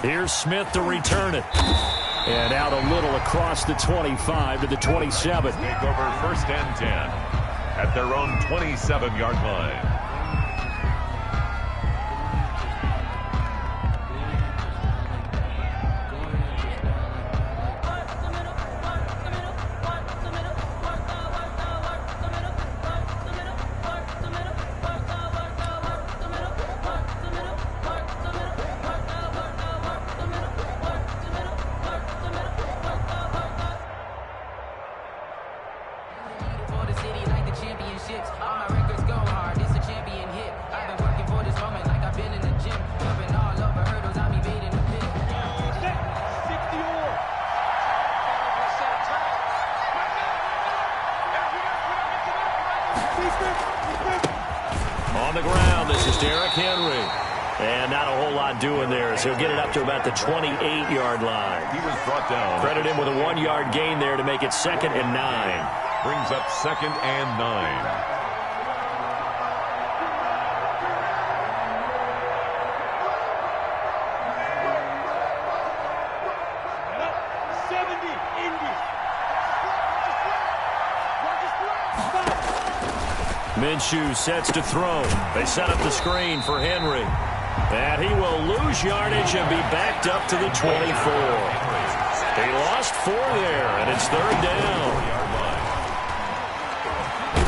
Here's Smith to return it. And out a little across the 25 to the 27. Take over 1st and 10 at their own 27-yard line. On the ground, this is Derrick Henry. And not a whole lot doing there, so he'll get it up to about the 28-yard line. He was brought down. Credit him with a 1-yard gain there to make it 2nd and 9. Brings up 2nd and 9. Minshew sets to throw. They set up the screen for Henry. And he will lose yardage and be backed up to the 24. He lost 4 there, and it's 3rd down.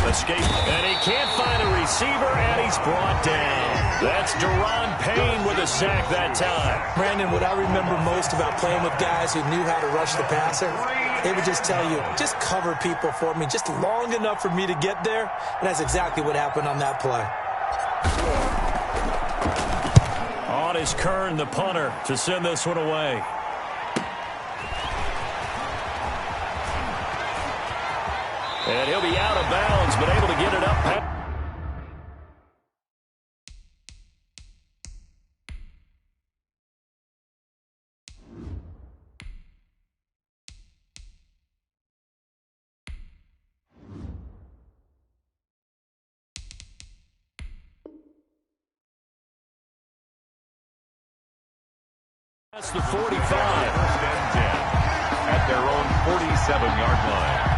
Escape, and he can't find a receiver, and he's brought down. That's Deron Payne with a sack that time. Brandon, what I remember most about playing with guys who knew how to rush the passer, they would just tell you, just cover people for me, just long enough for me to get there. And that's exactly what happened on that play. On is Kern, the punter, to send this one away. And he'll be out of bounds, but able to get it up. That's the 45. 1st and 10 at their own 47-yard line.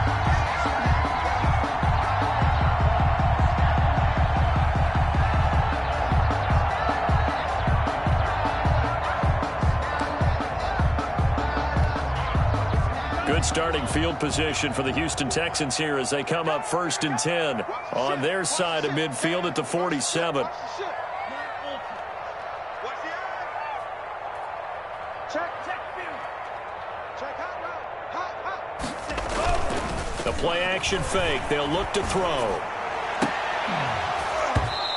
Good starting field position for the Houston Texans here as they come up 1st and 10 on their side of midfield at the 47. The play action fake. They'll look to throw.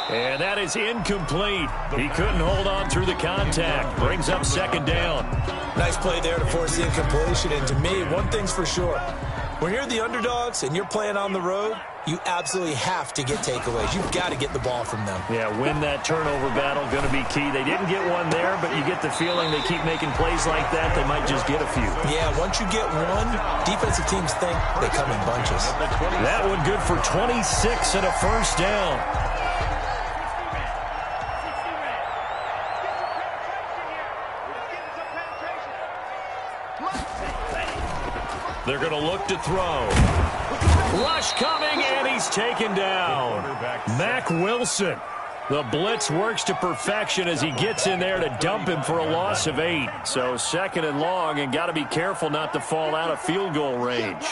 And that is incomplete. He couldn't hold on through the contact. Brings up 2nd down. Nice play there to force the incompletion. And to me, one thing's for sure. When you're the underdogs and you're playing on the road, you absolutely have to get takeaways. You've got to get the ball from them. Yeah, win that turnover battle, going to be key. They didn't get one there, but you get the feeling they keep making plays like that, they might just get a few. Yeah, once you get one, defensive teams think they come in bunches. That one good for 26 and a 1st down. They're going to look to throw. Rush coming, and he's taken down. Mack Wilson. The blitz works to perfection as he gets in there to dump him for a loss of 8. So 2nd and long, and got to be careful not to fall out of field goal range.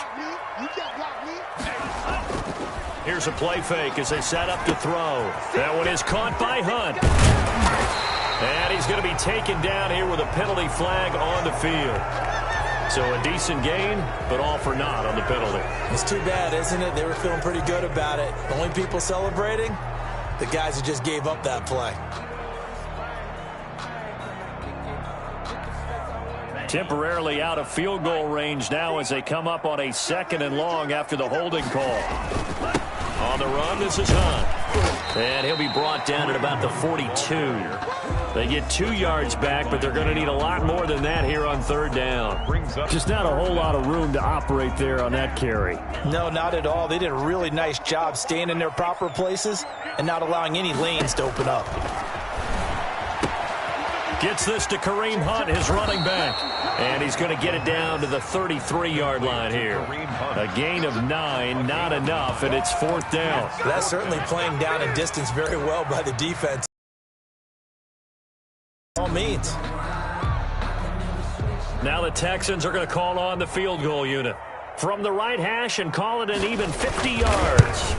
Here's a play fake as they set up to throw. That one is caught by Hunt. And he's going to be taken down here with a penalty flag on the field. So a decent gain, but all for naught on the penalty. It's too bad, isn't it? They were feeling pretty good about it. The only people celebrating, the guys who just gave up that play. Temporarily out of field goal range now as they come up on a 2nd and long after the holding call. On the run, this is Hunt. And he'll be brought down at about the 42. They get 2 yards back, but they're going to need a lot more than that here on 3rd down. Just not a whole lot of room to operate there on that carry. No, not at all. They did a really nice job staying in their proper places and not allowing any lanes to open up. Gets this to Kareem Hunt, his running back. And he's going to get it down to the 33-yard line here. A gain of 9, not enough, and it's 4th down. That's certainly playing down in distance very well by the defense. All means. Now the Texans are going to call on the field goal unit from the right hash and call it an even 50 yards.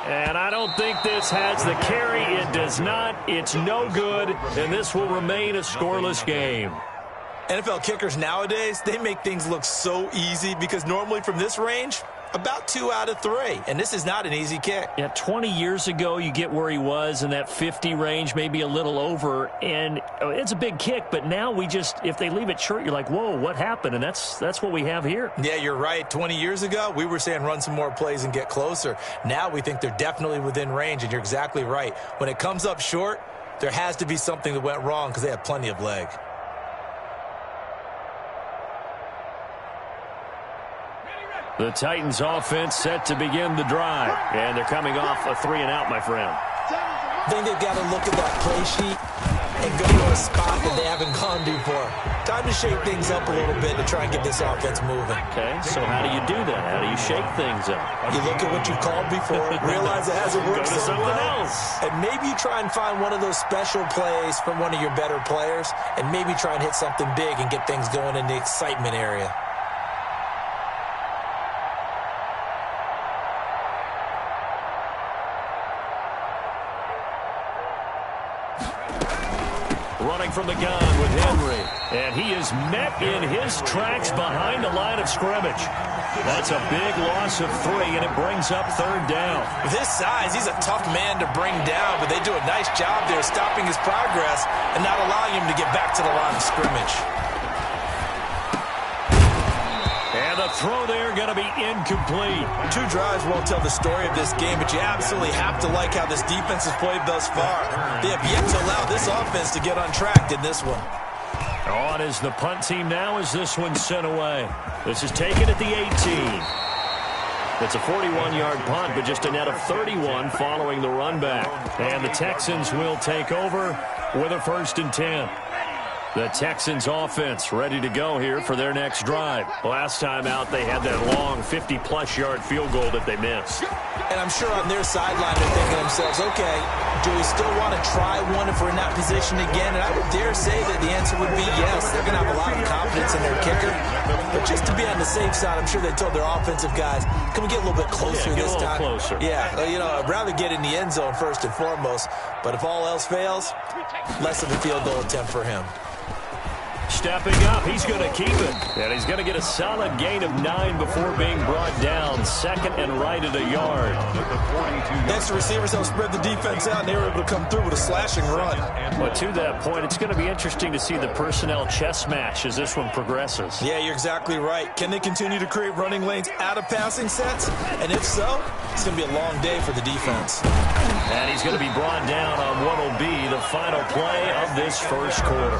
And I don't think this has the carry. It does not. It's no good, and this will remain a scoreless game. NFL kickers nowadays, they make things look so easy because normally from this range, about 2 out of 3, and this is not an easy kick. Yeah, 20 years ago, you get where he was in that 50 range, maybe a little over, and it's a big kick, but now we just, if they leave it short, you're like, whoa, what happened? And that's what we have here. Yeah, you're right. 20 years ago, we were saying run some more plays and get closer. Now we think they're definitely within range, and you're exactly right. When it comes up short, there has to be something that went wrong because they have plenty of leg. The Titans offense set to begin the drive. And they're coming off a 3-and-out, my friend. I think they've got to look at that play sheet and go to a spot that they haven't gone to before. Time to shake things up a little bit to try and get this offense moving. Okay, so how do you do that? How do you shake things up? You look at what you called before, realize it hasn't worked Go to so something well, else. and maybe you try and find one of those special plays from one of your better players, and maybe try and hit something big and get things going in the excitement area. Running from the gun with Henry. And he is met in his tracks behind the line of scrimmage. That's a big loss of 3, and it brings up 3rd down. With his size, he's a tough man to bring down, but they do a nice job there stopping his progress and not allowing him to get back to the line of scrimmage. And the throw there going to be incomplete. 2 drives won't tell the story of this game, but you absolutely have to like how this defense has played thus far. They have yet to allow this offense to get untracked in this one. On is the punt team now as this one's sent away. This is taken at the 18. It's a 41-yard punt, but just a net of 31 following the run back. And the Texans will take over with a 1st and 10. The Texans offense ready to go here for their next drive. Last time out, they had that long 50-plus yard field goal that they missed. And I'm sure on their sideline they're thinking to themselves, okay, do we still want to try one if we're in that position again? And I would dare say that the answer would be yes. They're going to have a lot of confidence in their kicker. But just to be on the safe side, I'm sure they told their offensive guys, can we get a little bit closer this time? Closer. Yeah, I'd rather get in the end zone first and foremost. But if all else fails, less of a field goal attempt for him. Stepping up, he's going to keep it. And he's going to get a solid gain of 9 before being brought down. 2nd and right at a yard. Next, the receivers help spread the defense out, and they were able to come through with a slashing run. But to that point, it's going to be interesting to see the personnel chess match as this one progresses. Yeah, you're exactly right. Can they continue to create running lanes out of passing sets? And if so, it's going to be a long day for the defense. And he's going to be brought down on what will be the final play of this first quarter.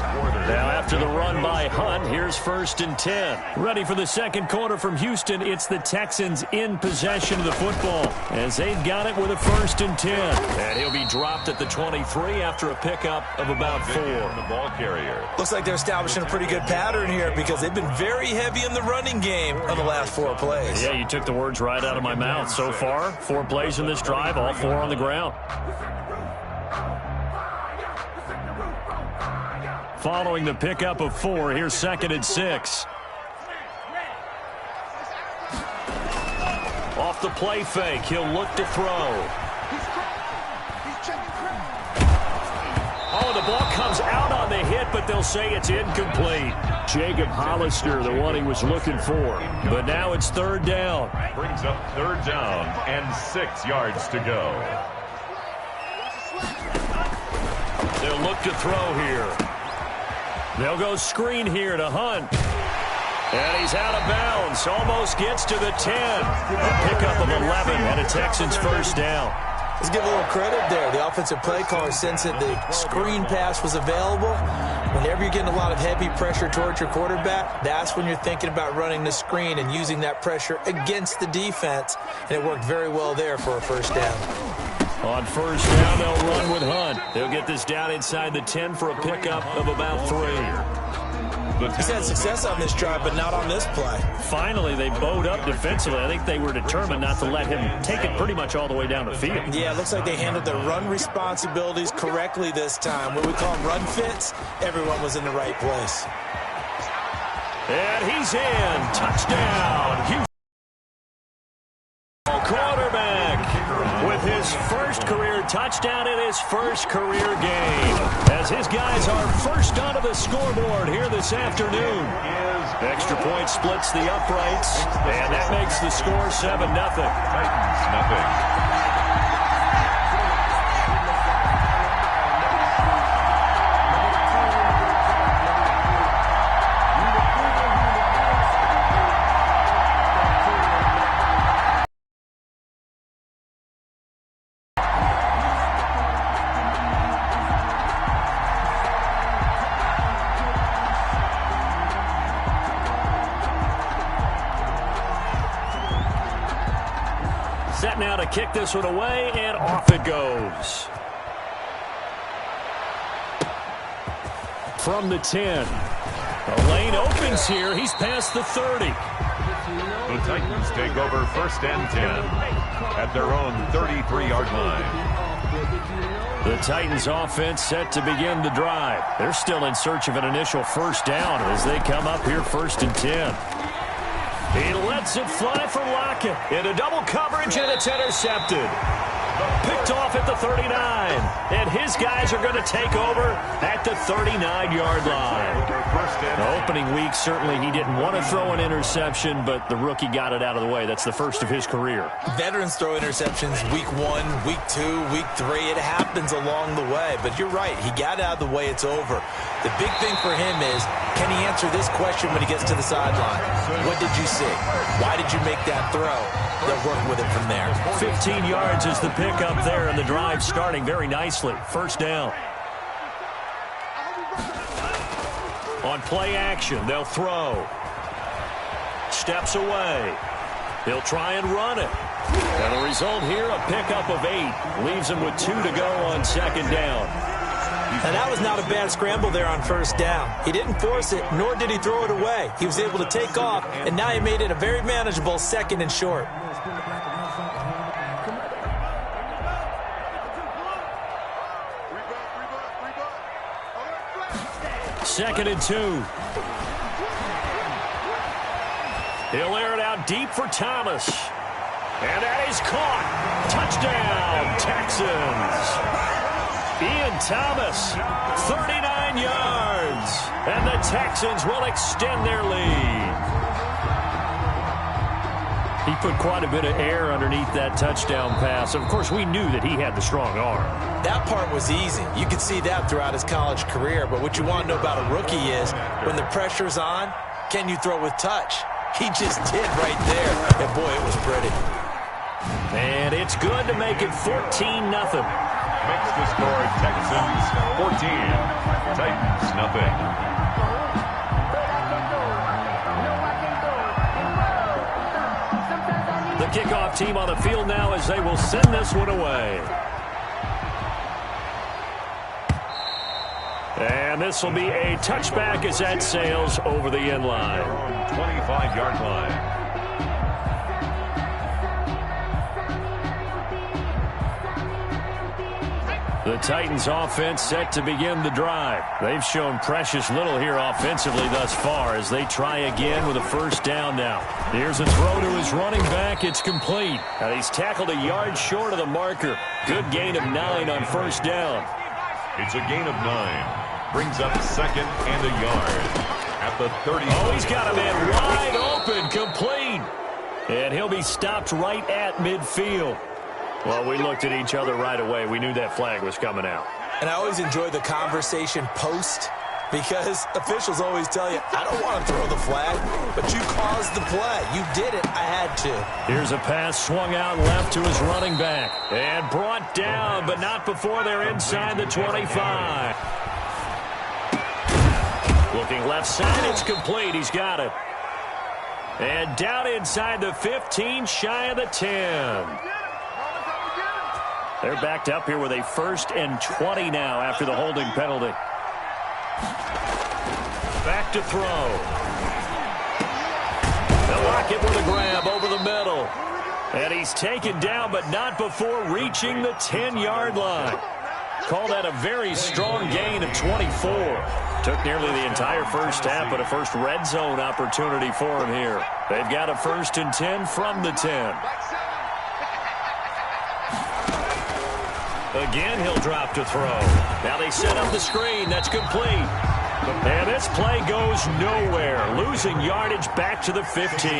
Now, after the run by Hunt, here's 1st and 10. Ready for the second quarter from Houston. It's the Texans in possession of the football as they've got it with a 1st and 10. And he'll be dropped at the 23 after a pickup of about 4. The ball carrier. Looks like they're establishing a pretty good pattern here because they've been very heavy in the running game on the last 4 plays. Yeah, you took the words right out of my mouth. So far, 4 plays in this drive, all 4 on the ground. Following the pickup of 4, here's 2nd and 6. Off the play fake, he'll look to throw. Oh, the ball comes out on the hit, but they'll say it's incomplete. Jacob Hollister, the one he was looking for. But now it's 3rd down. Brings up 3rd down and 6 yards to go. They'll look to throw here. They'll go screen here to Hunt. And he's out of bounds. Almost gets to the 10. A pickup of 11 and a Texans 1st down. Let's give a little credit there. The offensive play caller sensed that the screen pass was available. Whenever you're getting a lot of heavy pressure towards your quarterback, that's when you're thinking about running the screen and using that pressure against the defense. And it worked very well there for a 1st down. On first down, they'll run with Hunt. They'll get this down inside the 10 for a pickup of about 3. He's had success on this drive, but not on this play. Finally, they bowed up defensively. I think they were determined not to let him take it pretty much all the way down the field. Yeah, it looks like they handled their run responsibilities correctly this time. What we call run fits, everyone was in the right place. And he's in. Touchdown. Houston. Quarterback with his first career touchdown in his first career game. As his guys are first onto the scoreboard here this afternoon. Extra point splits the uprights, and that makes the score 7-0. Titans, nothing. Set now to kick this one away, and off it goes. From the 10. The lane opens here. He's past the 30. The Titans take over first and 10 at their own 33-yard line. The Titans offense set to begin the drive. They're still in search of an initial first down as they come up here first and 10. He lets it fly for Lockett. Into double coverage, and it's intercepted. Picked off at the 39. And his guys are going to take over at the 39-yard line. The opening week, certainly he didn't want to throw an interception, but the rookie got it out of the way. That's the first of his career. Veterans throw interceptions week 1, week 2, week 3. It happens along the way. But you're right. He got it out of the way. It's over. The big thing for him is, can he answer this question when he gets to the sideline? What did you see? Why did you make that throw? They'll work with it from there. 15 yards is the pickup there, and the drive starting very nicely. First down. On play action, they'll throw. Steps away. He'll try and run it. And the result here, a pickup of 8. Leaves him with 2 to go on second down. And that was not a bad scramble there on first down. He didn't force it, nor did he throw it away. He was able to take off, and now he made it a very manageable second and short. Second and 2. He'll air it out deep for Thomas. And that is caught. Touchdown, Texans. Ian Thomas, 39 yards. And the Texans will extend their lead. He put quite a bit of air underneath that touchdown pass. Of course, we knew that he had the strong arm. That part was easy. You could see that throughout his college career. But what you want to know about a rookie is, when the pressure's on, can you throw with touch? He just did right there. And, boy, it was pretty. And it's good to make it 14-0. Makes the score Texans 14, Titans nothing. The kickoff team on the field now as they will send this one away. And this will be a touchback as that sails over the end line. 25-yard line. The Titans offense set to begin the drive. They've shown precious little here offensively thus far as they try again with a first down now. Here's a throw to his running back. It's complete. And he's tackled a yard short of the marker. Good gain of 9 on first down. It's a gain of 9. Brings up second and a yard at the 30. Oh, he's got a man wide open, complete. And he'll be stopped right at midfield. Well, we looked at each other right away. We knew that flag was coming out. And I always enjoy the conversation post, because officials always tell you, I don't want to throw the flag, but you caused the play. You did it. I had to. Here's a pass swung out left to his running back. And brought down, but not before they're inside the 25. Looking left side, it's complete. He's got it. And down inside the 15, shy of the 10. They're backed up here with a 1st and 20 now after the holding penalty. Back to throw. They'll lock it with a grab over the middle. And he's taken down, but not before reaching the 10-yard line. Call that a very strong gain of 24. Took nearly the entire first half, but a first red zone opportunity for him here. They've got a 1st and 10 from the 10. Again, he'll drop to throw. Now they set up the screen. That's complete. And this play goes nowhere, losing yardage back to the 15.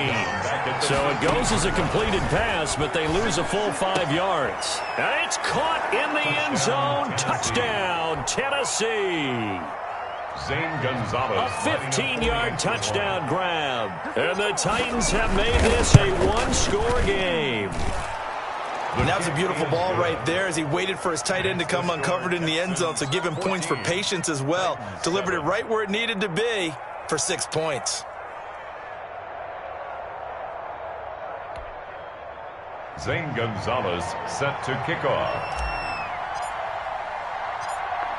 So it goes as a completed pass, but they lose a full 5 yards. And it's caught in the end zone. Touchdown, Tennessee. Zane Gonzalez. A 15-yard touchdown grab. And the Titans have made this a one-score game. And that was a beautiful ball right there as he waited for his tight end to come uncovered in the end zone, so give him points for patience as well. Delivered it right where it needed to be for 6 points. Zane Gonzalez set to kick off.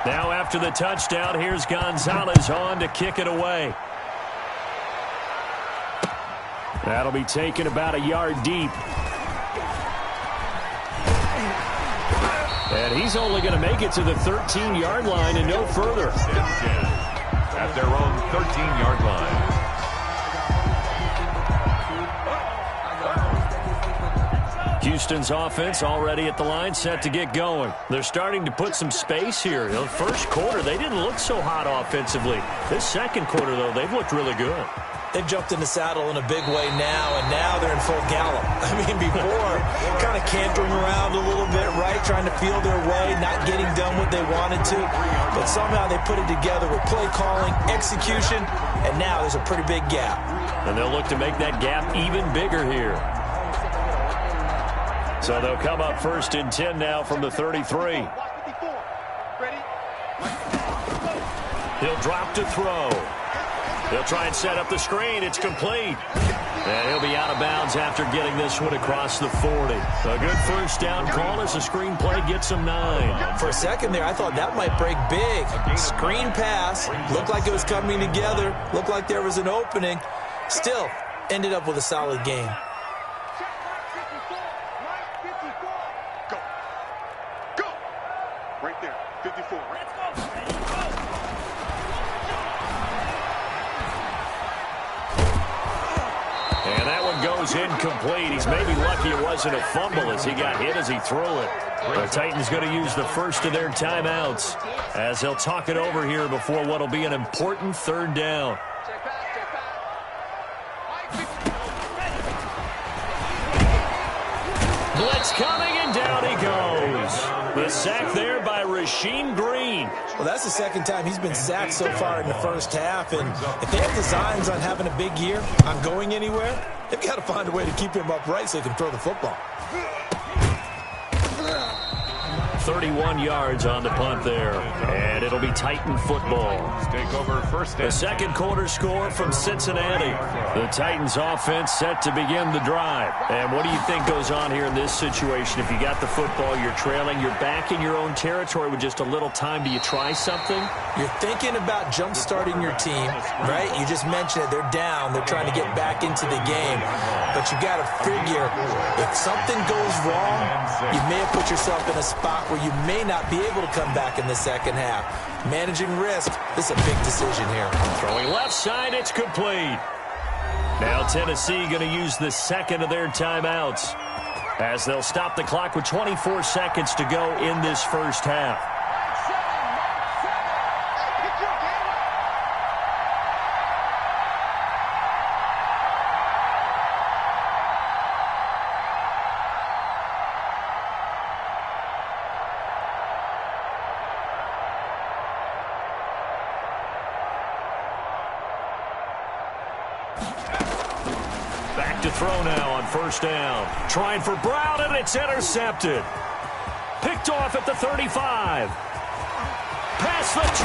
Now after the touchdown, here's Gonzalez on to kick it away. That'll be taken about a yard deep. And he's only going to make it to the 13-yard line and no further. At their own 13-yard line. Houston's offense already at the line, set to get going. They're starting to put some space here. The first quarter, they didn't look so hot offensively. This second quarter, though, they've looked really good. They've jumped in the saddle in a big way now, and now they're in full gallop. I mean, before, kind of cantering around a little bit, right, trying to feel their way, not getting done what they wanted to. But somehow they put it together with play calling, execution, and now there's a pretty big gap. And they'll look to make that gap even bigger here. So they'll come up 1st and 10 now from the 33. He'll drop to throw. They'll try and set up the screen. It's complete. And he'll be out of bounds after getting this one across the 40. A good first down call as the screen play gets him 9. For a second there, I thought that might break big. Screen pass. Looked like it was coming together. Looked like there was an opening. Still, ended up with a solid game. Go. Go. Right there. 54. Let's go. And that one goes incomplete. He's maybe lucky it wasn't a fumble as he got hit as he threw it. The Titans going to use the first of their timeouts as they'll talk it over here before what will be an important 3rd down. Blitz coming, and down he goes. The sack there by Rasheem Green. Well, that's the second time he's been sacked so far in the first half, and if they have designs on having a big year, on going anywhere, they've got to find a way to keep him upright so he can throw the football. 31 yards on the punt there, and it'll be Titan football. Take over 1st and The second quarter score from Cincinnati. The Titans offense set to begin the drive. And what do you think goes on here in this situation? If you got the football, you're trailing, you're back in your own territory with just a little time. Do you try something? You're thinking about jump-starting your team, right? You just mentioned it. They're down. They're trying to get back into the game. But you got to figure, if something goes wrong, you may have put yourself in a spot where you may not be able to come back in the second half. Managing risk, this is a big decision here. Throwing left side, it's complete. Now Tennessee going to use the second of their timeouts as they'll stop the clock with 24 seconds to go in this first half. Back to throw now on 1st down. Trying for Brown, and it's intercepted. Picked off at the 35. Past the 20.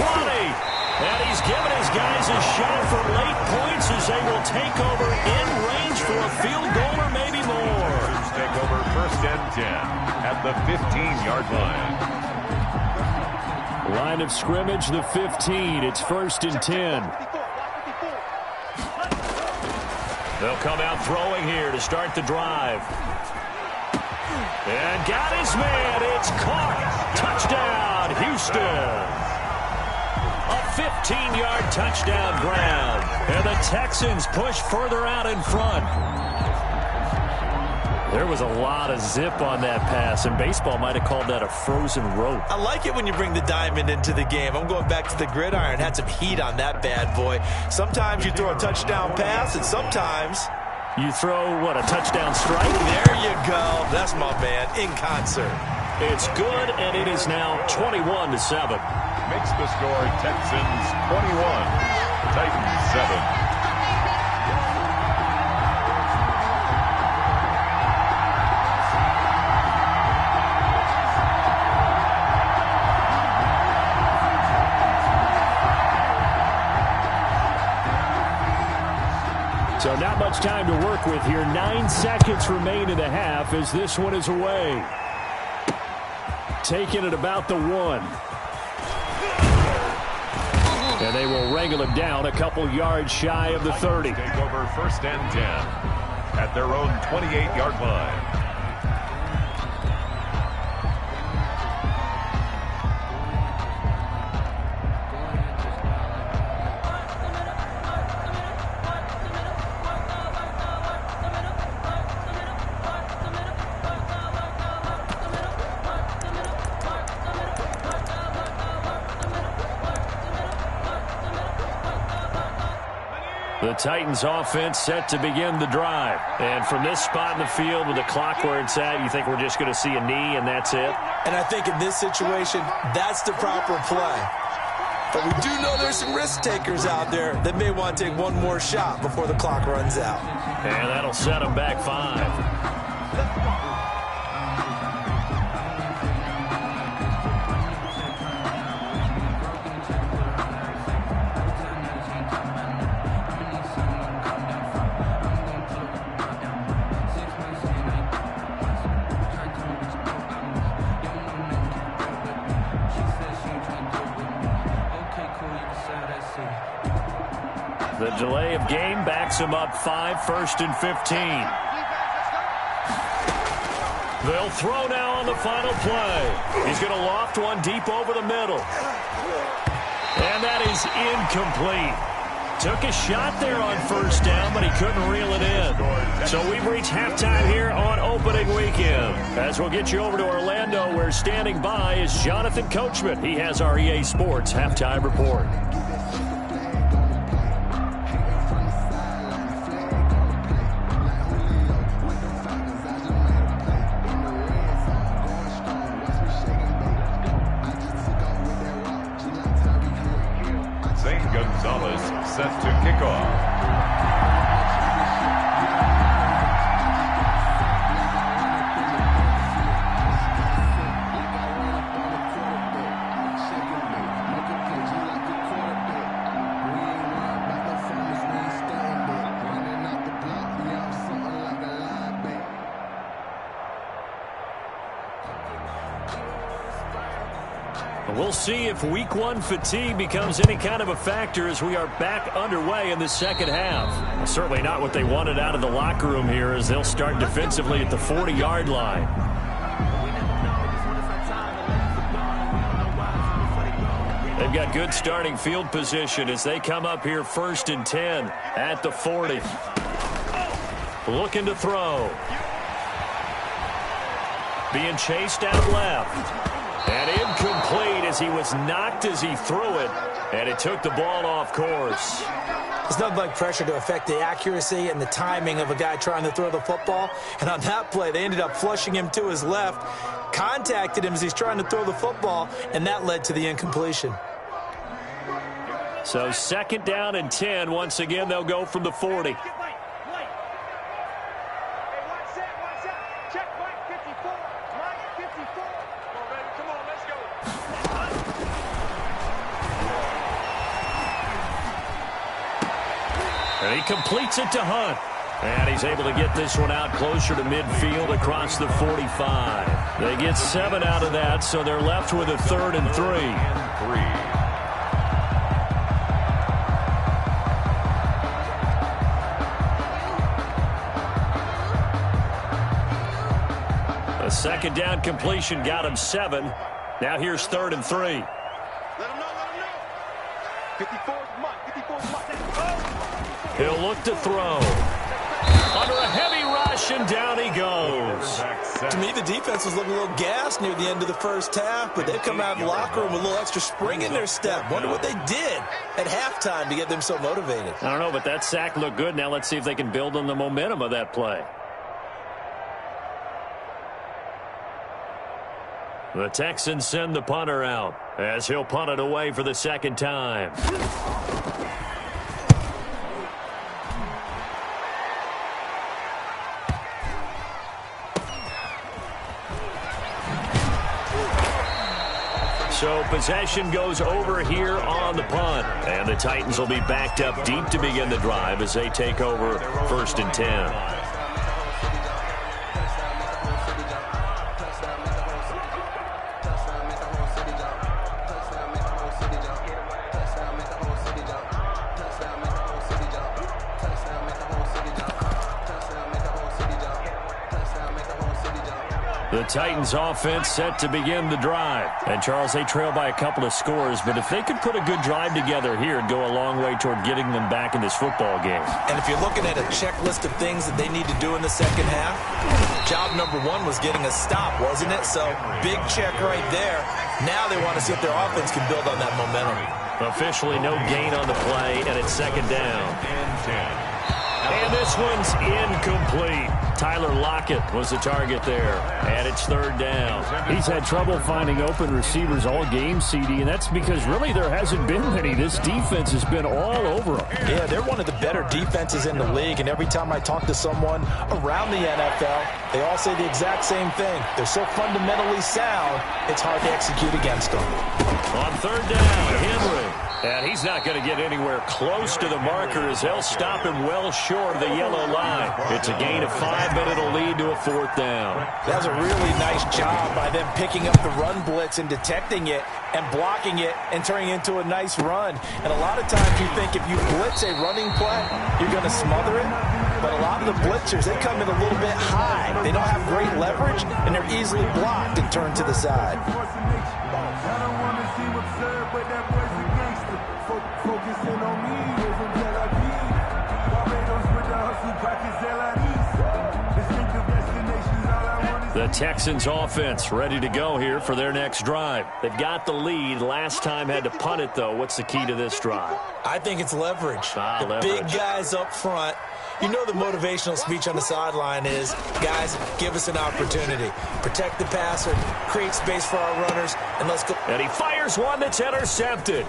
And he's given his guys a shot for late points as they will take over in range for a field goal or maybe more. take over first and 10 at the 15-yard line. Line of scrimmage, the 15. It's first and 10. They'll come out throwing here to start the drive. And got his man. It's caught. Touchdown, Houston. A 15-yard touchdown grab. And the Texans push further out in front. There was a lot of zip on that pass, and baseball might have called that a frozen rope. I like it when you bring the diamond into the game. I'm going back to the gridiron. Had some heat on that bad boy. Sometimes you throw a touchdown pass, and sometimes you throw, what, a touchdown strike? There you go. That's my man, in concert. It's good, and it is now 21-7. Makes the score Texans 21, Titans 7. So not much time to work with here. 9 seconds remain in the half as this one is away. Taking it about the 1. And they will wrangle him down a couple yards shy of the 30. Take over first and 10 at their own 28-yard line. The Titans offense set to begin the drive. And from this spot in the field with the clock where it's at, you think we're just going to see a knee and that's it? And I think in this situation, that's the proper play. But we do know there's some risk takers out there that may want to take one more shot before the clock runs out. And that'll set them back 5. The delay of game backs him up 5, first and 15. They'll throw now on the final play. He's going to loft one deep over the middle. And that is incomplete. Took a shot there on first down, but he couldn't reel it in. So we've reached halftime here on opening weekend. As we'll get you over to Orlando, where standing by is Jonathan Coachman. He has our EA Sports halftime report. Set to kick off. We'll see if week 1 fatigue becomes any kind of a factor as we are back underway in the second half. Well, certainly not what they wanted out of the locker room here as they'll start defensively at the 40-yard line. They've got good starting field position as they come up here first and 10 at the 40. Looking to throw. Being chased out left. And incomplete as he was knocked as he threw it, and it took the ball off course. There's nothing like pressure to affect the accuracy and the timing of a guy trying to throw the football. And on that play, they ended up flushing him to his left, contacted him as he's trying to throw the football, and that led to the incompletion. So second down and 10. Once again, they'll go from the 40. And he completes it to Hunt. And he's able to get this one out closer to midfield across the 45. They get 7 out of that, so they're left with a 3rd and 3. A second down completion got him 7. Now here's 3rd and 3. Let him know, let him know. 54's Mike, 54's Mike. He'll look to throw. Under a heavy rush, and down he goes. To me, the defense was looking a little gassed near the end of the first half, but they've come out of the locker room with a little extra spring in their step. Wonder what they did at halftime to get them so motivated. I don't know, but that sack looked good. Now let's see if they can build on the momentum of that play. The Texans send the punter out as he'll punt it away for the second time. So possession goes over here on the punt. And the Titans will be backed up deep to begin the drive as they take over 1st and 10. The Titans offense set to begin the drive. And, Charles, they trail by a couple of scores, but if they could put a good drive together here, it'd go a long way toward getting them back in this football game. And if you're looking at a checklist of things that they need to do in the second half, job number 1 was getting a stop, wasn't it? So, big check right there. Now they want to see if their offense can build on that momentum. Officially no gain on the play, and it's second down. And this one's incomplete. Tyler Lockett was the target there, and it's 3rd down. He's had trouble finding open receivers all game, CD, and that's because really there hasn't been many. This defense has been all over them. Yeah, they're one of the better defenses in the league, and every time I talk to someone around the NFL, they all say the exact same thing. They're so fundamentally sound, it's hard to execute against them. On 3rd down, Henry. And he's not going to get anywhere close to the marker as they'll stop him well short of the yellow line. It's a gain of 5, but it'll lead to a 4th down. That was a really nice job by them picking up the run blitz and detecting it and blocking it and turning it into a nice run. And a lot of times you think if you blitz a running play, you're going to smother it. But a lot of the blitzers, they come in a little bit high. They don't have great leverage, and they're easily blocked and turned to the side. The Texans offense ready to go here for their next drive. They've got the lead. Last time had to punt it, though. What's the key to this drive? I think it's leverage. Leverage. Big guys up front. You know the motivational speech on the sideline is, guys, give us an opportunity. Protect the passer, create space for our runners, and let's go. And he fires one that's intercepted.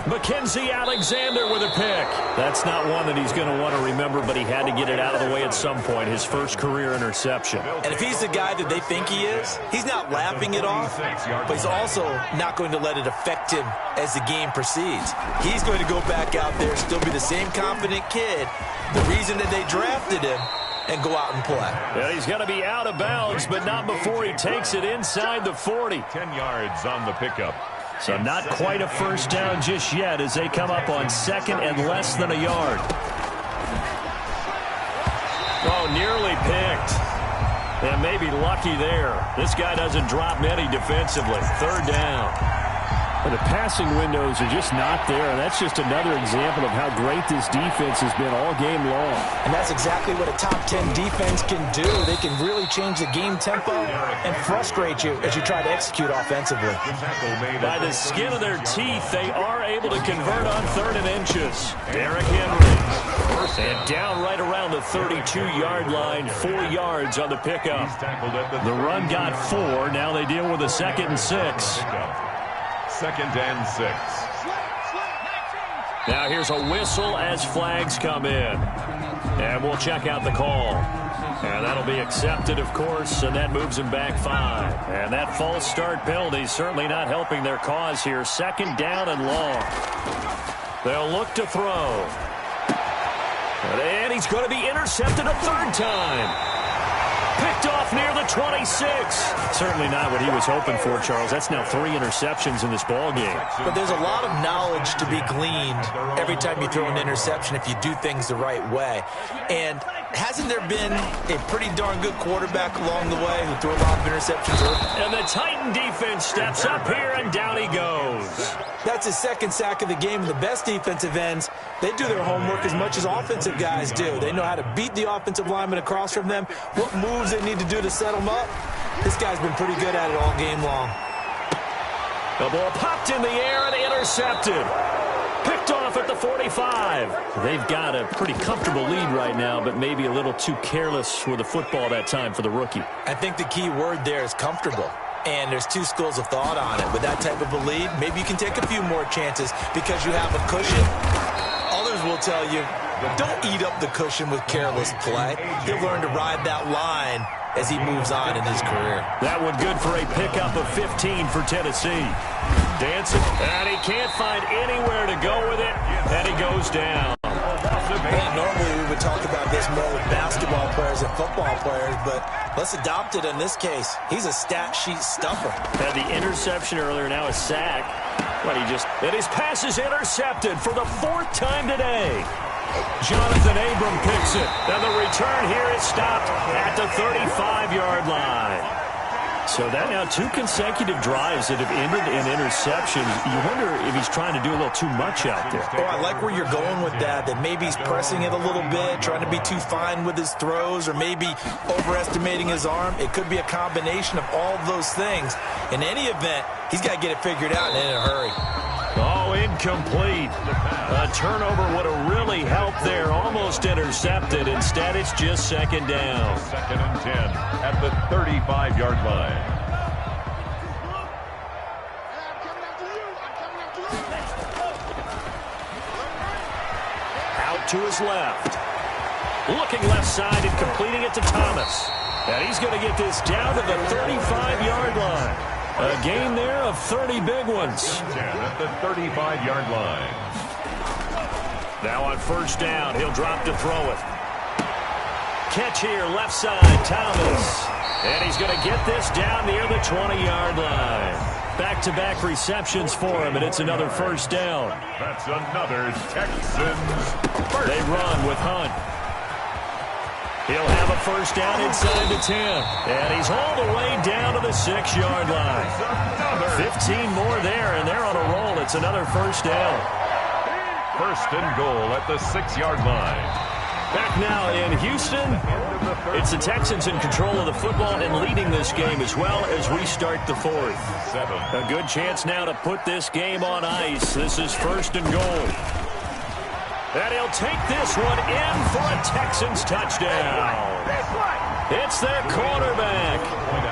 Mackenzie Alexander with a pick. That's not one that he's going to want to remember, but he had to get it out of the way at some point. His first career interception. And if he's the guy that they think he is, he's not laughing it off, but he's also not going to let it affect him as the game proceeds. He's going to go back out there, still be the same confident kid, the reason that they drafted him, and go out and play. Yeah, he's going to be out of bounds, but not before he takes it inside the 40. 10 yards on the pickup. So not quite a first down just yet as they come up on 2nd and less than a yard. Oh, nearly picked. And maybe lucky there. This guy doesn't drop many defensively. 3rd down. But the passing windows are just not there. And that's just another example of how great this defense has been all game long. And that's exactly what a top 10 defense can do. They can really change the game tempo and frustrate you as you try to execute offensively. By the skin of their teeth, they are able to convert on 3rd and inches. Derrick Henry. And down right around the 32-yard line, 4 yards on the pickup. The run got 4. Now they deal with a 2nd and 6. 2nd and 6. Now here's a whistle as flags come in. And we'll check out the call. And that'll be accepted, of course, and that moves him back 5. And that false start penalty certainly not helping their cause here. 2nd down and long. They'll look to throw. And he's going to be intercepted a third time. Picked off near the 26. Certainly not what he was hoping for, Charles. That's now 3 interceptions in this ball game. But there's a lot of knowledge to be gleaned every time you throw an interception if you do things the right way. And hasn't there been a pretty darn good quarterback along the way who threw a lot of interceptions early? And the Titan defense steps up here, and down he goes. That's his second sack of the game. And the best defensive ends, they do their homework as much as offensive guys do. They know how to beat the offensive lineman across from them, what moves they need to do to set them up. This guy's been pretty good at it all game long. The ball popped in the air and intercepted. Picked off at the 45. They've got a pretty comfortable lead right now, but maybe a little too careless with the football that time for the rookie. I think the key word there is comfortable. And there's 2 schools of thought on it. With that type of a lead, maybe you can take a few more chances because you have a cushion. Others will tell you, don't eat up the cushion with careless play. He'll learn to ride that line as he moves on in his career. That one good for a pickup of 15 for Tennessee. Dancing, and he can't find anywhere to go with it, and he goes down. Well, normally we would talk about this more with basketball players and football players, but let's adopt it in this case. He's a stat sheet stuffer. Had the interception earlier, now a sack. And his pass is intercepted for the 4th time today. Jonathan Abram picks it, and the return here is stopped at the 35-yard line. So that now 2 consecutive drives that have ended in interceptions. You wonder if he's trying to do a little too much out there. Oh, I like where you're going with that maybe he's pressing it a little bit, trying to be too fine with his throws, or maybe overestimating his arm. It could be a combination of all of those things. In any event, he's got to get it figured out and in a hurry. Oh, incomplete. A turnover would have really helped there. Almost intercepted. Instead, it's just second down. 2nd and 10 at the 35-yard line. Out to his left. Looking left side and completing it to Thomas. And he's going to get this down to the 35-yard line. A gain there of 30 big ones. 10 at the 35-yard line. Now on first down, he'll drop to throw it. Catch here, left side, Thomas. And he's going to get this down near the 20-yard line. Back-to-back receptions for him, and it's another first down. That's another Texans first. They run with Hunt. He'll have a first down inside the 10. And he's all the way down to the 6-yard line. 15 more there, and they're on a roll. It's another first down. First and goal at the 6-yard line. Back now in Houston. It's the Texans in control of the football and leading this game as well as we start the 4th. A good chance now to put this game on ice. This is first and goal. And he'll take this one in for a Texans touchdown. It's their quarterback.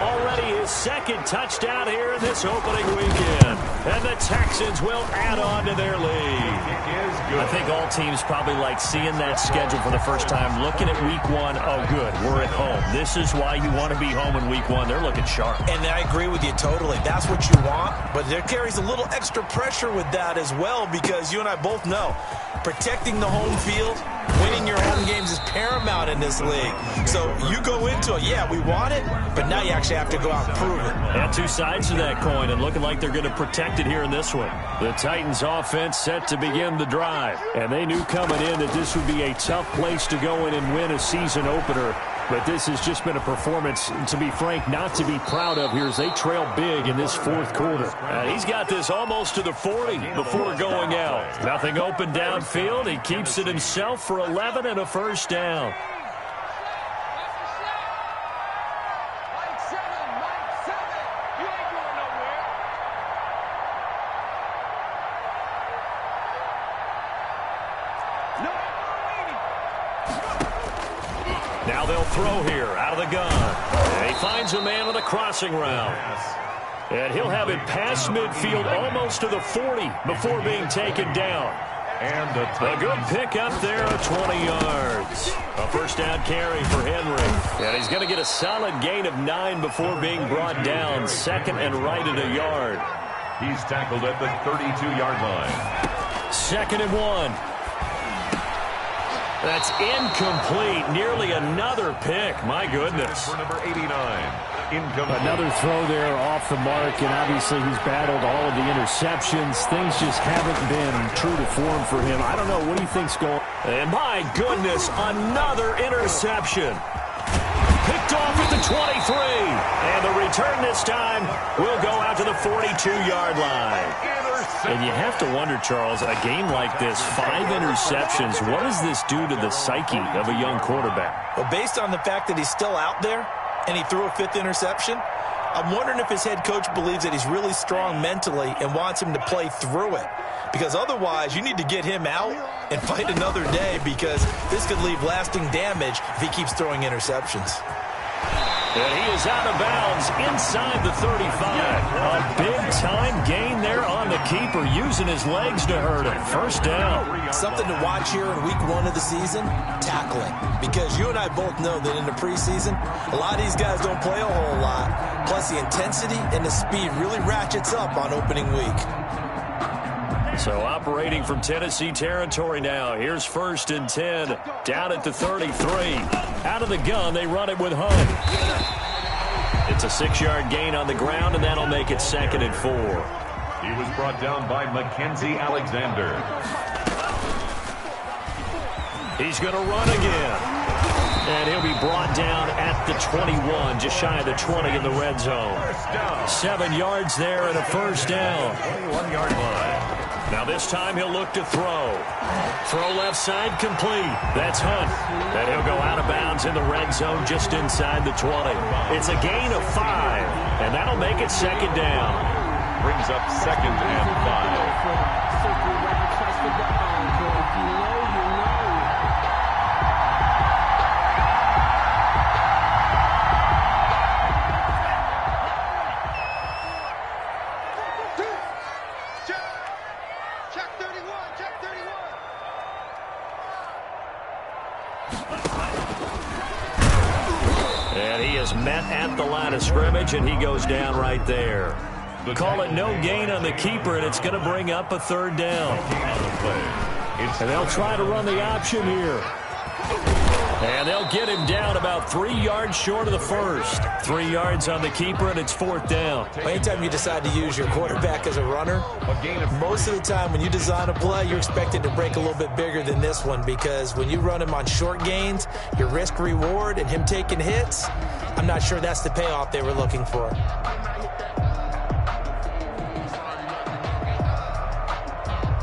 Already his 2nd touchdown here in this opening weekend. And the Texans will add on to their lead. I think all teams probably like seeing that schedule for the first time, looking at week 1. Oh, good, we're at home. This is why you want to be home in week 1. They're looking sharp. And I agree with you totally. That's what you want. But there carries a little extra pressure with that as well, because you and I both know protecting the home field, winning your home games is paramount in this league. So you go into it, yeah, we want it, but now you actually have to go out and prove it. And 2 sides to that coin, and looking like they're going to protect it here in this one. The Titans offense set to begin the drive. And they knew coming in that this would be a tough place to go in and win a season opener. But this has just been a performance, to be frank, not to be proud of here as they trail big in this 4th quarter. He's got this almost to the 40 before going out. Nothing open downfield. He keeps it himself for 11 and a first down. Now they'll throw here out of the gun. And he finds a man on a crossing route. And he'll have it past midfield almost to the 40 before being taken down. And a good pick up there of 20 yards. A first down carry for Henry. And he's going to get a solid gain of 9 before being brought down. 2nd and right at a yard. He's tackled at the 32-yard line. 2nd and 1. That's incomplete. Nearly another pick. My goodness. For number 89, incomplete. Another throw there off the mark, and obviously he's battled all of the interceptions. Things just haven't been true to form for him. I don't know. What do you think's going on? And my goodness, another interception. Picked off at the 23. And the return this time will go out to the 42-yard line. And you have to wonder, Charles, a game like this, 5 interceptions, what does this do to the psyche of a young quarterback? Well, based on the fact that he's still out there and he threw a 5th interception, I'm wondering if his head coach believes that he's really strong mentally and wants him to play through it. Because otherwise, you need to get him out and fight another day, because this could leave lasting damage if he keeps throwing interceptions. And he is out of bounds inside the 35. A big-time gain there on the keeper, using his legs to hurt him. First down. Something to watch here in week 1 of the season, tackling. Because you and I both know that in the preseason, a lot of these guys don't play a whole lot. Plus, the intensity and the speed really ratchets up on opening week. So operating from Tennessee territory now. Here's 1st and 10. Down at the 33. Out of the gun, they run it with Hunt. It's a 6-yard gain on the ground, and that'll make it 2nd and 4. He was brought down by Mackenzie Alexander. He's going to run again. And he'll be brought down at the 21, just shy of the 20 in the red zone. 7 yards there and a first down. 21-yard line. Now this time he'll look to throw. Throw left side complete. That's Hunt. And he'll go out of bounds in the red zone just inside the 20. It's a gain of 5. And that'll make it 2nd down. Brings up 2nd and 5. Met at the line of scrimmage, and he goes down right there. Call it no gain on the keeper, and it's going to bring up a 3rd down. And they'll try to run the option here. And they'll get him down about 3 yards short of the first. 3 yards on the keeper, and it's 4th down. Anytime you decide to use your quarterback as a runner, most of the time when you design a play, you're expected to break a little bit bigger than this one, because when you run him on short gains, your risk-reward and him taking hits, I'm not sure that's the payoff they were looking for.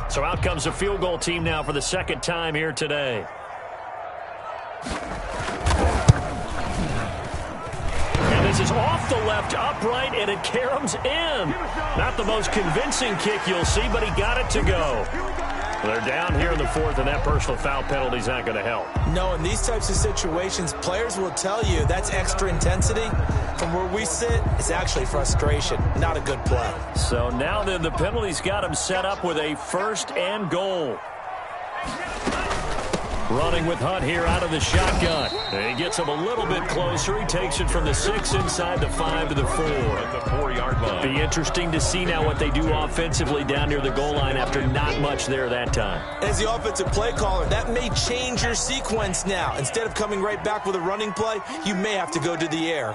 So out comes the field goal team now for the 2nd time here today. And this is off the left upright, and it caroms in. Not the most convincing kick you'll see, but he got it to go. They're down here in the 4th, and that personal foul penalty is not going to help. No, in these types of situations, players will tell you that's extra intensity. From where we sit, it's actually frustration, not a good play. So now then, the penalty's got him set up with a 1st and goal. Running with Hunt here out of the shotgun. And he gets him a little bit closer. He takes it from the 6 inside the 5 to the 4. At the 4-yard line. Be interesting to see now what they do offensively down near the goal line after not much there that time. As the offensive play caller, that may change your sequence now. Instead of coming right back with a running play, you may have to go to the air.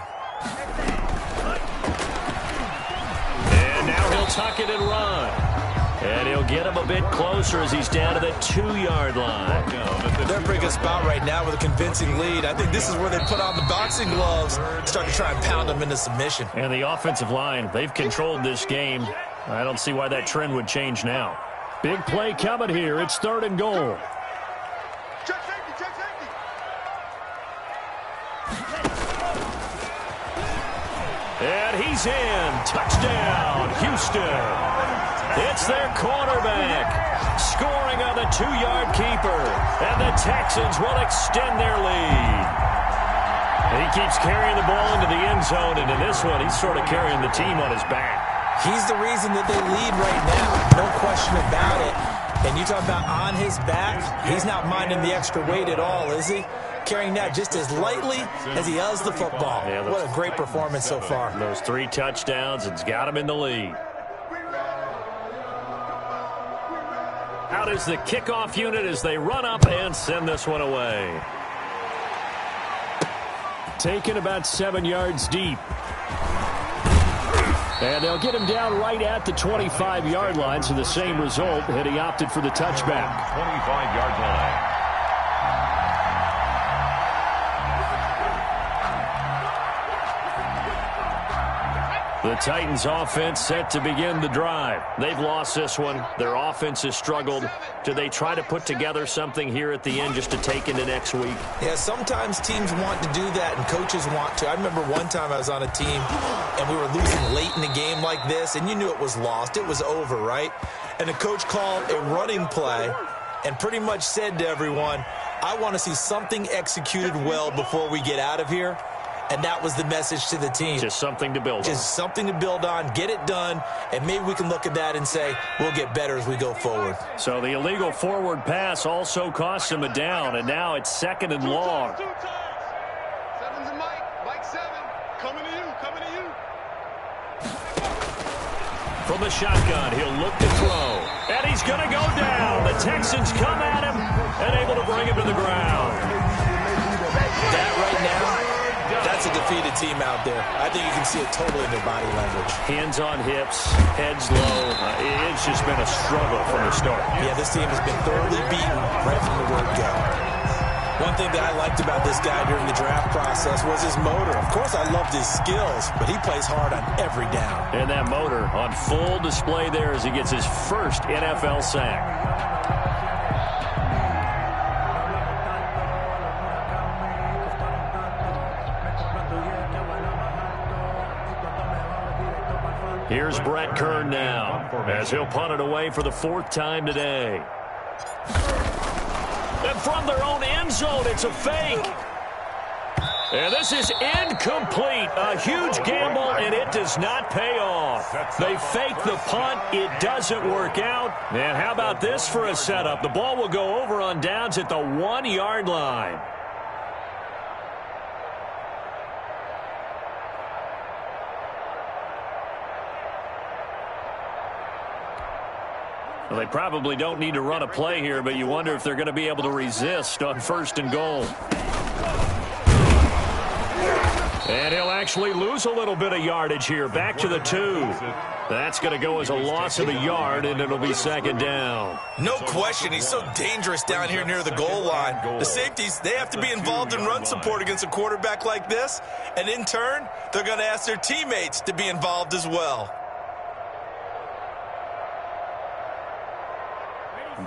And now he'll tuck it and run. And he'll get him a bit closer as he's down to the 2-yard line. They're in a pretty good spot right now with a convincing lead. I think this is where they put on the boxing gloves, start to try and pound them into submission. And the offensive line, they've controlled this game. I don't see why that trend would change now. Big play coming here. It's 3rd and goal. Check safety, check safety. And he's in. Touchdown, Houston. It's their quarterback scoring on the 2-yard keeper. And the Texans will extend their lead. He keeps carrying the ball into the end zone. And in this one, he's sort of carrying the team on his back. He's the reason that they lead right now. No question about it. And you talk about on his back, he's not minding the extra weight at all, is he? Carrying that just as lightly as he does the football. Yeah, what a great performance so far. Those 3 touchdowns, it's got him in the lead. Out out as the kickoff unit as they run up and send this one away. Taken about 7 yards deep. And they'll get him down right at the 25-yard line, so the same result, and he opted for the touchback. 25-yard line. The Titans offense set to begin the drive. They've lost this one. Their offense has struggled. Do they try to put together something here at the end just to take into next week? Yeah, sometimes teams want to do that and coaches want to. I remember one time I was on a team and we were losing late in the game like this, and you knew it was lost. It was over, right? And the coach called a running play and pretty much said to everyone, I want to see something executed well before we get out of here. And that was the message to the team. Just something to build on. Just something to build on, get it done, and maybe we can look at that and say, we'll get better as we go forward. So the illegal forward pass also cost him a down, and now it's 2nd and long. Two times. Seven's a Mike. Mike 7. Coming to you. Coming to you. From the shotgun, he'll look to throw. And he's going to go down. The Texans come at him and able to bring him to the ground. That right now, that's a defeated team out there. I think you can see it totally in their body language. Hands on hips, heads low. It's just been a struggle from the start. Yeah, this team has been thoroughly beaten right from the word go. One thing that I liked about this guy during the draft process was his motor. Of course, I loved his skills, but he plays hard on every down. And that motor on full display there as he gets his first NFL sack. Here's Brett Kern now as he'll punt it away for the 4th time today. And from their own end zone, it's a fake. And this is incomplete. A huge gamble, and it does not pay off. They fake the punt. It doesn't work out. And how about this for a setup? The ball will go over on downs at the 1-yard line. Well, they probably don't need to run a play here, but you wonder if they're going to be able to resist on 1st and goal. And he'll actually lose a little bit of yardage here. Back to the 2. That's going to go as a loss of a yard, and it'll be 2nd down. No question, he's so dangerous down here near the goal line. The safeties, they have to be involved in run support against a quarterback like this. And in turn, they're going to ask their teammates to be involved as well.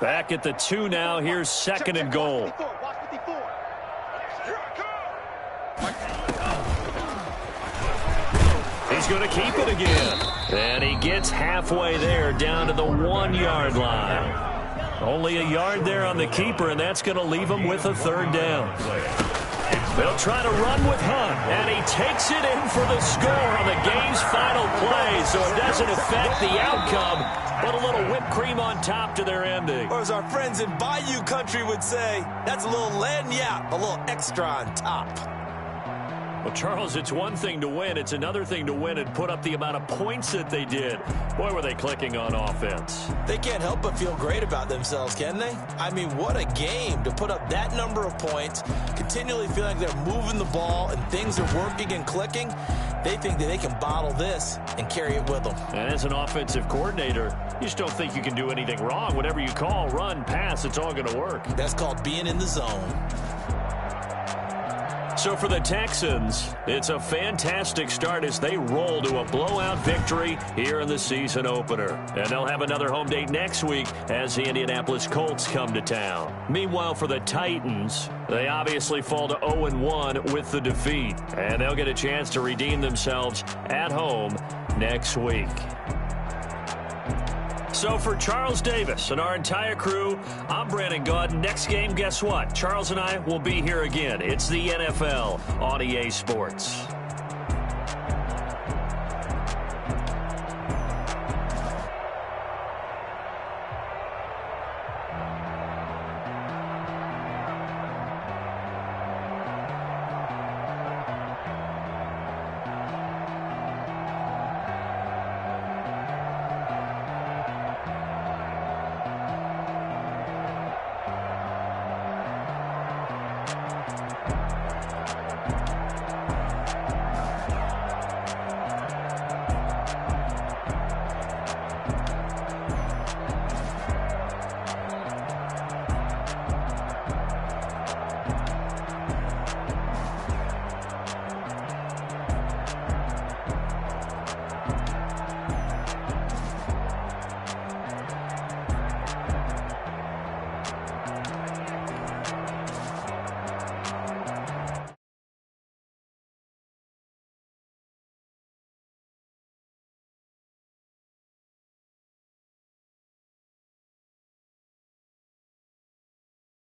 Back at the 2 now. Here's 2nd and goal. Watch 54. Here I come. He's going to keep it again. And he gets halfway there down to the 1-yard line. Only a yard there on the keeper, and that's going to leave him with a 3rd down. They'll try to run with Hunt, and he takes it in for the score on the game's final play, so it doesn't affect the outcome, but a little whipped cream on top to their ending. Or as our friends in Bayou Country would say, that's a little lagniappe, a little extra on top. Well, Charles, it's one thing to win. It's another thing to win and put up the amount of points that they did. Boy, were they clicking on offense. They can't help but feel great about themselves, can they? I mean, what a game to put up that number of points, continually feeling like they're moving the ball and things are working and clicking. They think that they can bottle this and carry it with them. And as an offensive coordinator, you just don't think you can do anything wrong. Whatever you call, run, pass, it's all going to work. That's called being in the zone. So for the Texans, it's a fantastic start as they roll to a blowout victory here in the season opener. And they'll have another home date next week as the Indianapolis Colts come to town. Meanwhile, for the Titans, they obviously fall to 0-1 with the defeat. And they'll get a chance to redeem themselves at home next week. So for Charles Davis and our entire crew, I'm Brandon Gaudin. Next game, guess what? Charles and I will be here again. It's the NFL on EA Sports.